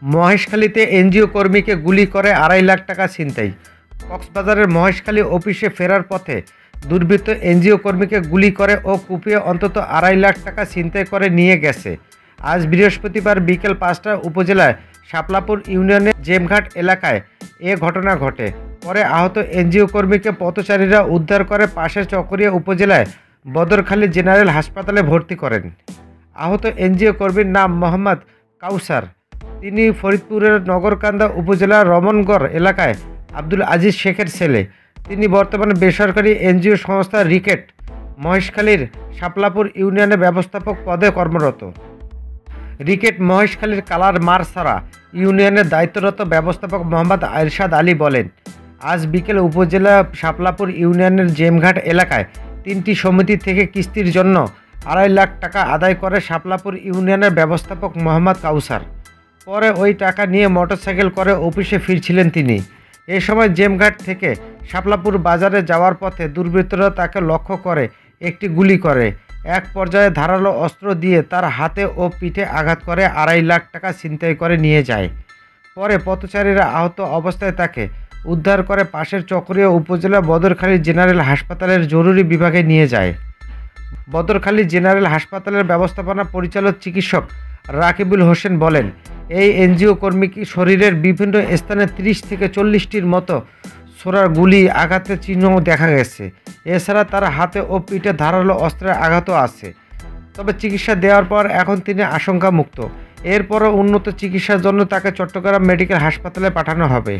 মহেশখালীতে NGO কর্মীকে গুলি করে ২.৫ লাখ টাকা ছিনতাই। কক্সবাজারের মহেশখালী অফিসে ফেরার পথে দুর্বৃত্ত এনজিও কর্মীকে গুলি করে ও কুপিয়ে অন্তত ২.৫ লাখ টাকা ছিনতাই করে নিয়ে গেছে। আজ বৃহস্পতিবার বিকেল ৫টায় উপজেলার শাপলাপুর ইউনিয়নের জেমঘাট এলাকায় এ ঘটনা ঘটে। পরে আহত এনজিও কর্মীকে পথচারীরা উদ্ধার করে পাশের চকরিয়া উপজেলায় বদরখালী জেনারেল হাসপাতালে ভর্তি করেন। আহত এনজিও কর্মীর নাম মোহাম্মদ কাউসার। তিনি ফরিদপুরের নগরকান্দা উপজেলার রমনগড় এলাকায় আব্দুল আজিজ শেখের ছেলে। তিনি বর্তমানে বেসরকারি এনজিও সংস্থা রিকেট মহেশখালীর শাপলাপুর ইউনিয়নে ব্যবস্থাপক পদে কর্মরত। রিকেট মহেশখালীর কালার মারসারা ইউনিয়নের দায়িত্বরত ব্যবস্থাপক মোহাম্মদ আরশাদ আলী বলেন, আজ বিকেলে উপজেলা শাপলাপুর ইউনিয়নের জেমঘাট এলাকায় ৩টি সমিতি থেকে কিস্তির জন্য ২.৫ লাখ টাকা আদায় করে শাপলাপুর ইউনিয়নের ব্যবস্থাপক মোহাম্মদ কাউসার। পরে ওই টাকা নিয়ে মোটরসাইকেল করে অফিসে ফিরছিলেন তিনি। এ সময় জেমঘাট থেকে শাপলাপুর বাজারে যাওয়ার পথে দুর্বৃত্তরা তাকে লক্ষ্য করে একটি গুলি করে। এক পর্যায়ে ধারালো অস্ত্র দিয়ে তার হাতে ও পিঠে আঘাত করে ২.৫ লাখ টাকা ছিনতাই করে নিয়ে যায়। পরে পথচারীরা আহত অবস্থায় তাকে উদ্ধার করে পাশের চকরিয়া উপজেলা বদরখালী জেনারেল হাসপাতালের জরুরি বিভাগে নিয়ে যায়। বদরখালী জেনারেল হাসপাতালের ব্যবস্থাপনা পরিচালক চিকিৎসক রাকিবুল হোসেন বলেন, এই এনজিও কর্মীকে শরীরের বিভিন্ন স্থানে ৩০ থেকে ৪০টির মতো ছোড়ার গুলি আঘাতের চিহ্নও দেখা গেছে। এছাড়া তার হাতে ও পিঠে ধারালো অস্ত্রের আঘাতও আছে। তবে চিকিৎসা দেওয়ার পর এখন তিনি আশঙ্কামুক্ত। এরপরও উন্নত চিকিৎসার জন্য তাকে চট্টগ্রাম মেডিকেল হাসপাতালে পাঠানো হবে।